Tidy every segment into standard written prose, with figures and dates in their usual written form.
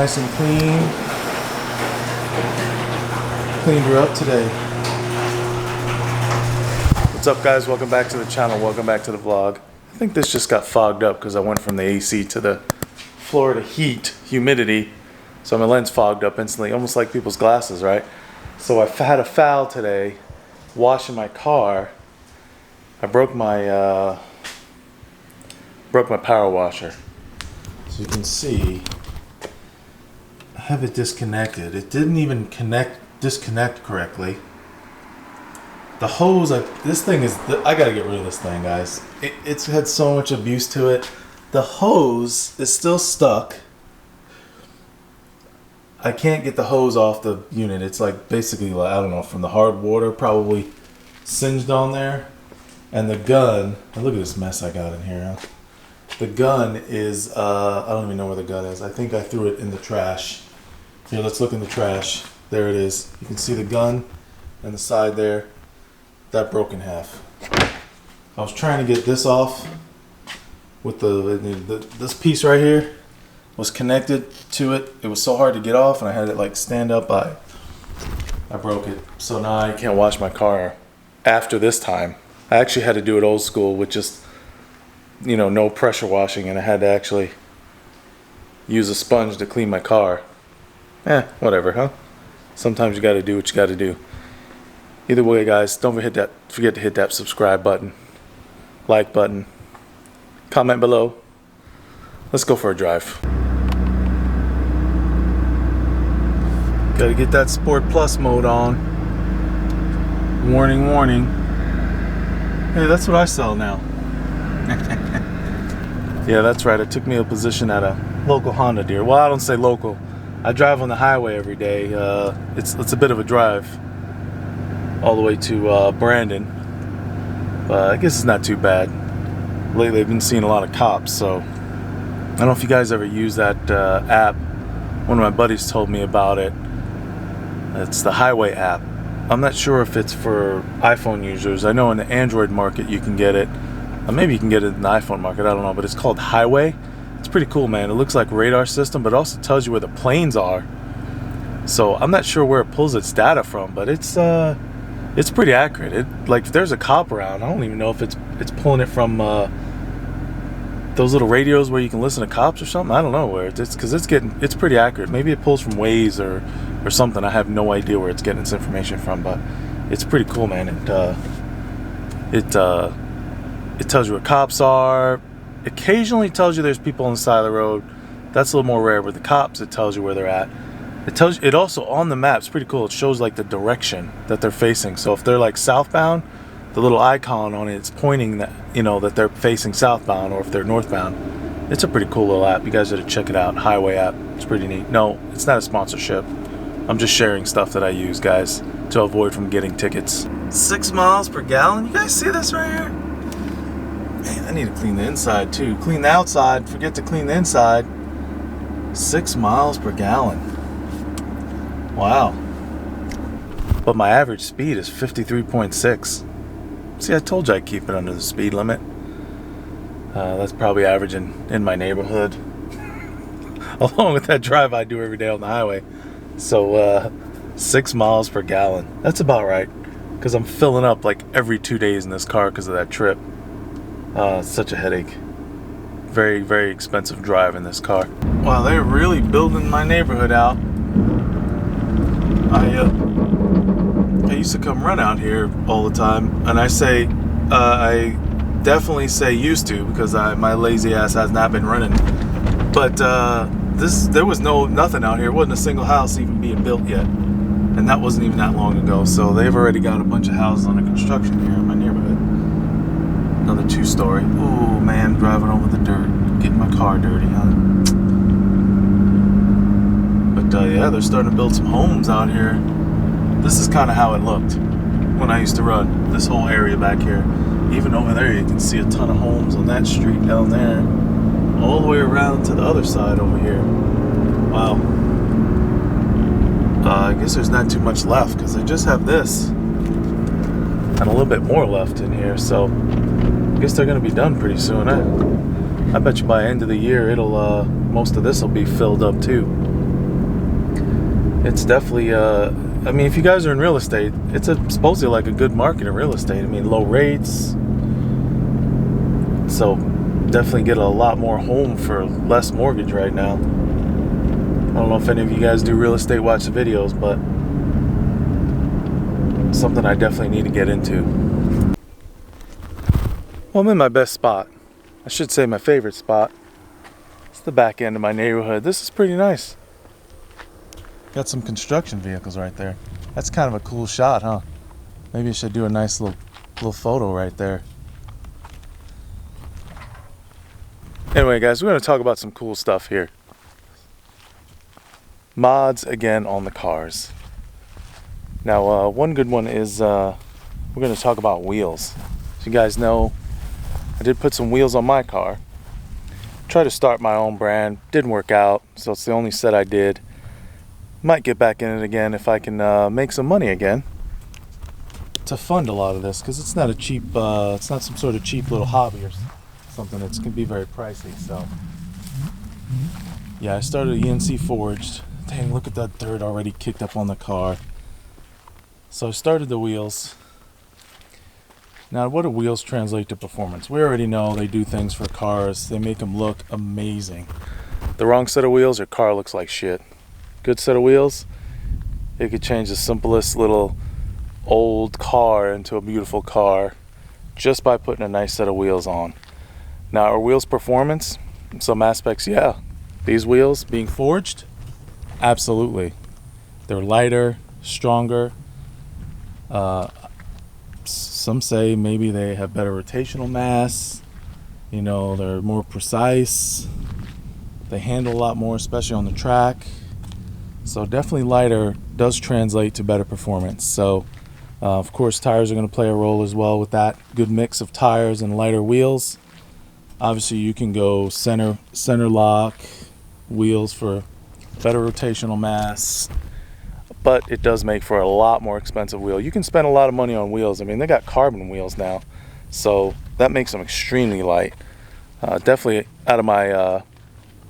nice and clean. Cleaned her up today. What's up, guys? Welcome back to the channel. Welcome back to the vlog. I think this just got fogged up because I went from the AC to the Florida heat, humidity. So my lens fogged up instantly, almost like people's glasses, right? So I had a foul today, washing my car. I broke my power washer. So you can see, I have it disconnected. It didn't even disconnect correctly. The hose, this thing is, I gotta get rid of this thing, guys. It's had so much abuse to it. The hose is still stuck. I can't get the hose off the unit. It's like basically, I don't know, from the hard water probably singed on there. And the gun, look at this mess I got in here, huh? The gun is, I don't even know where the gun is. I think I threw it in the trash. Here, let's look in the trash. There it is. You can see the gun and the side there. That broke in half. I was trying to get this off with this piece right here was connected to it. It was so hard to get off, and I had it like stand up. I broke it. So now I can't wash my car after this time. I actually had to do it old school with just, you know, no pressure washing, and I had to actually use a sponge to clean my car. Whatever, huh? Sometimes you gotta do what you gotta do. Either way, guys, don't forget to hit that subscribe button, like button, comment below. Let's go for a drive. Gotta get that Sport Plus mode on. Warning, warning. Hey, that's what I sell now. Yeah, that's right. I took me a position at a local Honda dealer. Well, I don't say local. I drive on the highway every day. It's a bit of a drive. All the way to Brandon, but I guess it's not too bad. Lately I've been seeing a lot of cops, so I don't know if you guys ever use that app. One of my buddies told me about it. It's the Highway app. I'm not sure if it's for iPhone users. I know in the Android market you can get it. Maybe you can get it in the iPhone market, I don't know, but it's called Highway. It's pretty cool, man. It looks like a radar system, but it also tells you where the planes are. So I'm not sure where it pulls its data from, but it's pretty accurate. Like if there's a cop around, I don't even know if it's pulling it from those little radios where you can listen to cops or something. I don't know where it's because it's pretty accurate. Maybe it pulls from Waze or something. I have no idea where it's getting its information from, but it's pretty cool, man. It tells you where cops are. Occasionally tells you there's people on the side of the road. That's a little more rare. But the cops, it tells you where they're at. It also on the map, it's pretty cool. It shows like the direction that they're facing. So if they're like southbound, the little icon on it's pointing that, you know, that they're facing southbound, or if they're northbound. It's a pretty cool little app. You guys ought to check it out. Highway app. It's pretty neat. No, it's not a sponsorship. I'm just sharing stuff that I use, guys, to avoid from getting tickets. 6 miles per gallon. You guys see this right here? Man, I need to clean the inside too. Clean the outside. Forget to clean the inside. 6 miles per gallon. Wow. But my average speed is 53.6. See, I told you I'd keep it under the speed limit. That's probably average in my neighborhood. Along with that drive I do every day on the highway. So 6 miles per gallon. That's about right. Because I'm filling up like every 2 days in this car because of that trip. It's such a headache. Very, very expensive drive in this car. Wow, they're really building my neighborhood out. I used to come run out here all the time, and I definitely say used to because my lazy ass has not been running. But there was nothing out here. It wasn't a single house even being built yet, and that wasn't even that long ago. So they've already got a bunch of houses under construction here in my neighborhood. Another 2-story. Oh man, driving over the dirt, getting my car dirty, huh? But yeah, they're starting to build some homes out here. This is kind of how it looked when I used to run this whole area back here. Even over there, you can see a ton of homes on that street down there, all the way around to the other side over here. Wow. I guess there's not too much left because I just have this and a little bit more left in here. So I guess they're going to be done pretty soon. I bet you by end of the year, it'll most of this will be filled up too. It's definitely, I mean, if you guys are in real estate, it's supposedly like a good market in real estate. I mean, low rates. So definitely get a lot more home for less mortgage right now. I don't know if any of you guys do real estate, watch the videos, but something I definitely need to get into. Well, I'm in my best spot. I should say my favorite spot. It's the back end of my neighborhood. This is pretty nice. Got some construction vehicles right there. That's kind of a cool shot, huh? Maybe I should do a nice little photo right there. Anyway, guys, we're going to talk about some cool stuff here. Mods again on the cars. Now, one good one is we're going to talk about wheels. As you guys know, I did put some wheels on my car. Tried to start my own brand. Didn't work out, so it's the only set I did. Might get back in it again if I can make some money again to fund a lot of this, because it's not a cheap, it's not some sort of cheap little hobby or something. It's going to be very pricey. So yeah, I started a ENC forged. Dang, look at that dirt already kicked up on the car. So I started the wheels. Now, what do wheels translate to performance? We already know they do things for cars. They make them look amazing. The wrong set of wheels, your car looks like shit. Good set of wheels, it could change the simplest little old car into a beautiful car just by putting a nice set of wheels on. Now, are wheels performance? In some aspects, yeah. These wheels being forged, absolutely. They're lighter, stronger. Some say maybe they have better rotational mass. You know, they're more precise. They handle a lot more, especially on the track. So definitely lighter does translate to better performance. So of course tires are going to play a role as well with that. Good mix of tires and lighter wheels. Obviously you can go center lock wheels for better rotational mass, but it does make for a lot more expensive wheel. You can spend a lot of money on wheels. I mean, they got carbon wheels now, so that makes them extremely light. Definitely out of my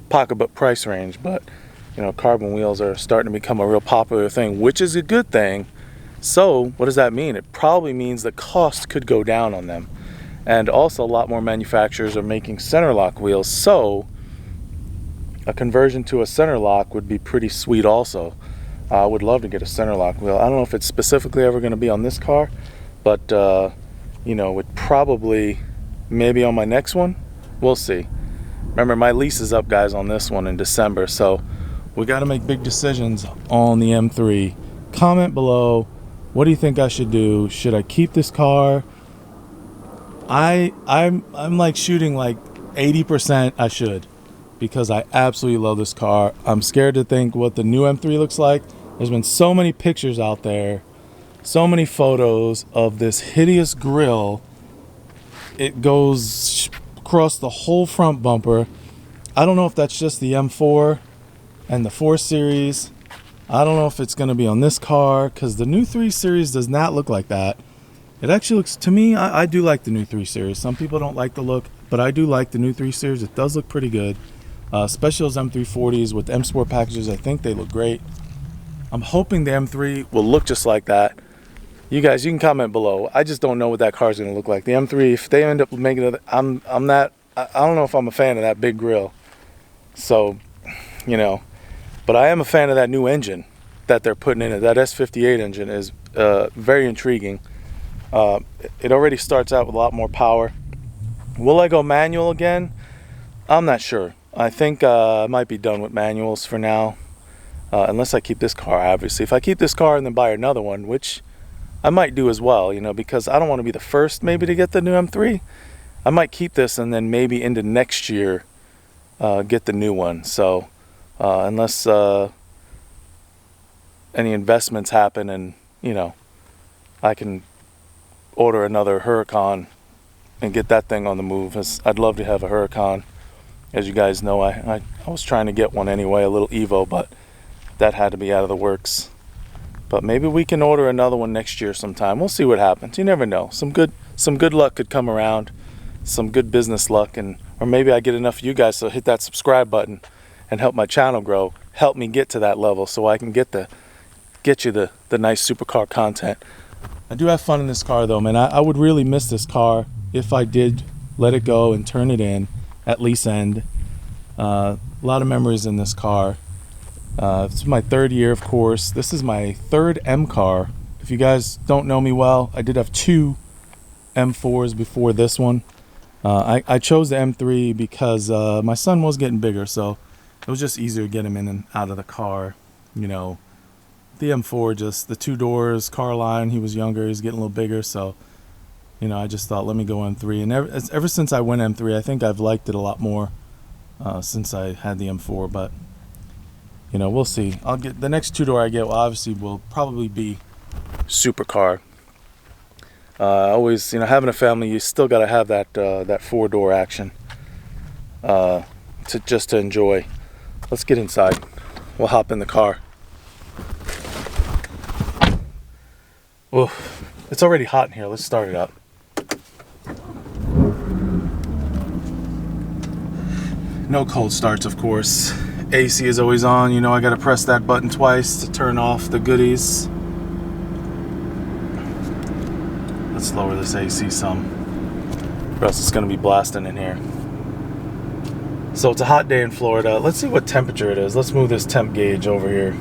pocketbook price range, but you know, carbon wheels are starting to become a real popular thing, which is a good thing. So what does that mean? It probably means the cost could go down on them. And also a lot more manufacturers are making center lock wheels, so a conversion to a center lock would be pretty sweet also. I would love to get a center lock wheel. I don't know if it's specifically ever going to be on this car, but you know, it probably maybe on my next one. We'll see. Remember, my lease is up, guys, on this one in December, so we got to make big decisions on the M3. Comment below, what do you think I should do? Should I keep this car? I'm like shooting like 80% I should, because I absolutely love this car. I'm scared to think what the new M3 looks like. There's been so many pictures out there, so many photos of this hideous grille. It goes across the whole front bumper. I don't know if that's just the M4 and the 4 Series. I don't know if it's going to be on this car, because the new 3 Series does not look like that. It actually looks, to me, I do like the new 3 Series. Some people don't like the look, but I do like the new 3 Series. It does look pretty good. Especially those M340s with M Sport packages. I think they look great. I'm hoping the M3 will look just like that. You guys, you can comment below. I just don't know what that car is going to look like. The M3, if they end up making it, I don't know if I'm a fan of that big grille. So, you know, but I am a fan of that new engine that they're putting in it. That S58 engine is very intriguing. It already starts out with a lot more power. Will I go manual again? I'm not sure. I think I might be done with manuals for now, unless I keep this car, obviously. If I keep this car and then buy another one, which I might do as well, you know, because I don't want to be the first maybe to get the new M3. I might keep this and then maybe into next year get the new one. So unless any investments happen and, you know, I can order another Huracan and get that thing on the move. I'd love to have a Huracan. As you guys know, I was trying to get one anyway, a little Evo, but that had to be out of the works. But maybe we can order another one next year sometime. We'll see what happens. You never know. Some good luck could come around, some good business luck, or maybe I get enough of you guys to hit that subscribe button and help my channel grow. help me get to that level so I can get you the nice supercar content. I do have fun in this car though, man. I would really miss this car if I did let it go and turn it in at lease end. A lot of memories in this car. This is my third year, of course. This is my third M car. If you guys don't know me well, I did have 2 M4s before this one. I chose the M3 because my son was getting bigger, so it was just easier to get him in and out of the car. You know, the M4, just the 2 doors, car line. He was younger, he's getting a little bigger, so you know, I just thought, let me go M3. And ever since I went M3, I think I've liked it a lot more since I had the M4. But you know, we'll see. I'll get the next 2-door I get. Well, obviously, will probably be supercar. Always, you know, having a family, you still got to have that 4-door action to enjoy. Let's get inside. We'll hop in the car. Oh, it's already hot in here. Let's start it up. No cold starts, of course. AC is always on. You know, I got to press that button twice to turn off the goodies. Let's lower this AC some, or else it's going to be blasting in here. So it's a hot day in Florida. Let's see what temperature it is. Let's move this temp gauge over here.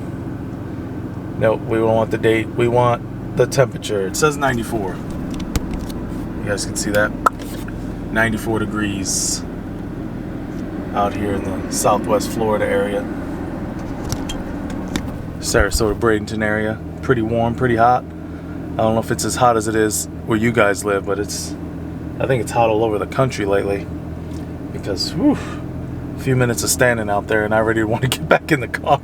Nope, we don't want the date. We want the temperature. It says 94. You guys can see that. 94 degrees out here in the southwest Florida area. Sarasota, Bradenton area. Pretty warm, pretty hot. I don't know if it's as hot as it is where you guys live, but I think it's hot all over the country lately. Because, whew, a few minutes of standing out there and I already want to get back in the car.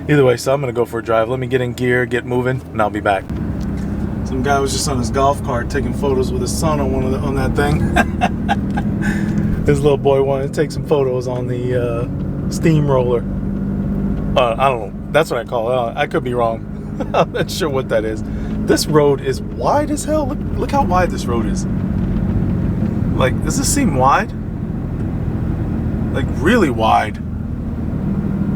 Either way, so I'm going to go for a drive. Let me get in gear, get moving, and I'll be back. Some guy was just on his golf cart taking photos with his son on that thing. His little boy wanted to take some photos on the steamroller. I don't know. That's what I call it. I could be wrong. I'm not sure what that is. This road is wide as hell. Look how wide this road is. Like, does this seem wide? Like, really wide.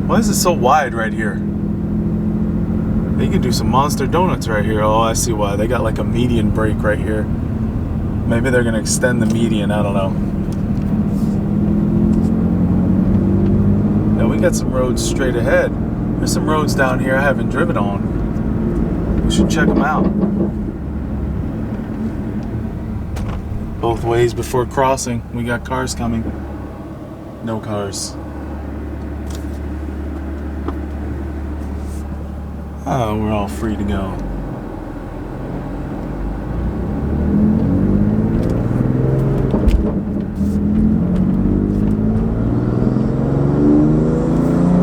Why is it so wide right here? You can do some monster donuts right here. Oh, I see why. They got like a median break right here. Maybe they're going to extend the median. I don't know. Now, we got some roads straight ahead. There's some roads down here I haven't driven on. We should check them out. Both ways before crossing. We got cars coming. No cars. Oh, we're all free to go.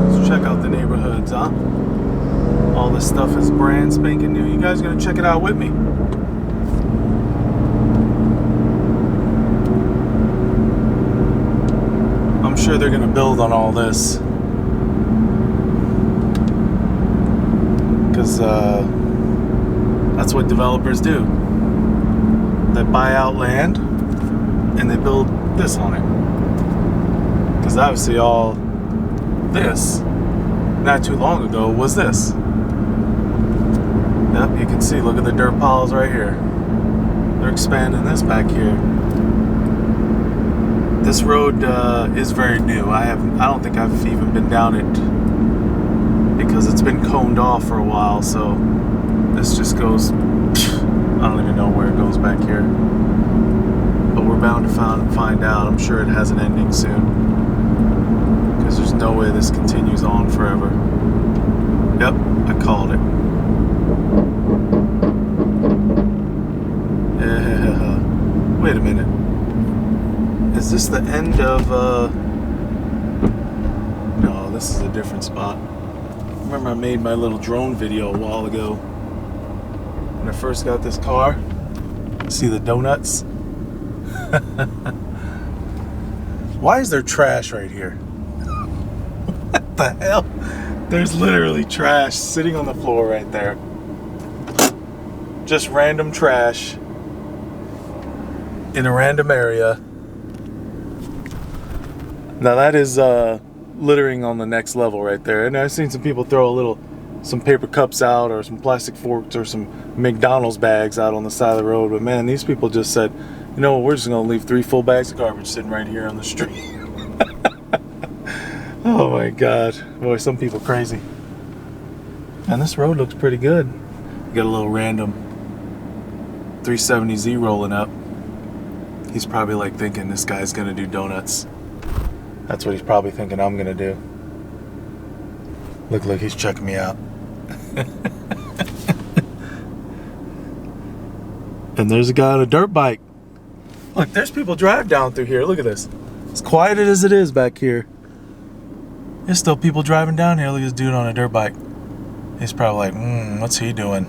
Let's check out the neighborhoods, huh? All this stuff is brand spanking new. You guys gonna check it out with me? I'm sure they're gonna build on all this. Because that's what developers do. They buy out land and they build this on it. Because obviously all this, not too long ago, was this. Yep, you can see, look at the dirt piles right here. They're expanding this back here. This road is very new. I don't think I've even been down it because it's been coned off for a while, so this just goes, I don't even know where it goes back here. But we're bound to find out. I'm sure it has an ending soon. Because there's no way this continues on forever. Yep, I called it. Wait a minute. Is this the end of, no, this is a different spot. Remember I made my little drone video a while ago when I first got this car? See the donuts? Why is there trash right here? What the hell? There's literally trash sitting on the floor right there. Just random trash in a random area. Now that is littering on the next level right there. And I've seen some people throw some paper cups out, or some plastic forks, or some McDonald's bags out on the side of the road. But man, these people just said, you know what, we're just gonna leave 3 full bags of garbage sitting right here on the street. Oh my God, boy, some people crazy. And this road looks pretty good. You got a little random 370Z rolling up. He's probably like thinking this guy's gonna do donuts. That's what he's probably thinking I'm gonna do. Look, he's checking me out. And there's a guy on a dirt bike. Look, there's people drive down through here. Look at this. As quiet as it is back here, there's still people driving down here. Look at this dude on a dirt bike. He's probably like, what's he doing?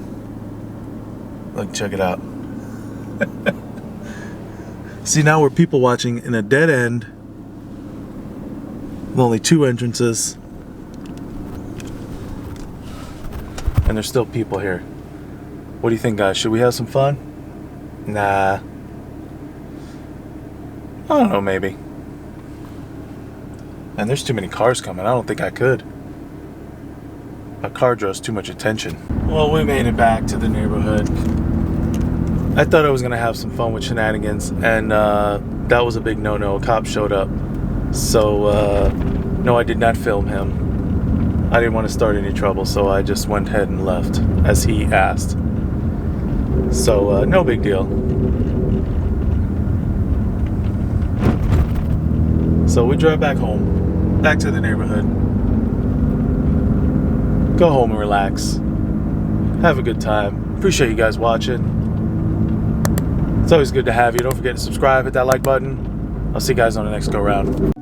Look, check it out. See, now we're people watching in a dead end with only 2 entrances. And there's still people here. What do you think, guys? Should we have some fun? Nah. I don't know, maybe. And there's too many cars coming. I don't think I could. A car draws too much attention. Well, we made it back to the neighborhood. I thought I was going to have some fun with shenanigans, and that was a big no-no. A cop showed up. So, no, I did not film him. I didn't want to start any trouble, so I just went ahead and left, as he asked. So, no big deal. So we drive back home, back to the neighborhood. Go home and relax. Have a good time. Appreciate you guys watching. It's always good to have you. Don't forget to subscribe, hit that like button. I'll see you guys on the next go round.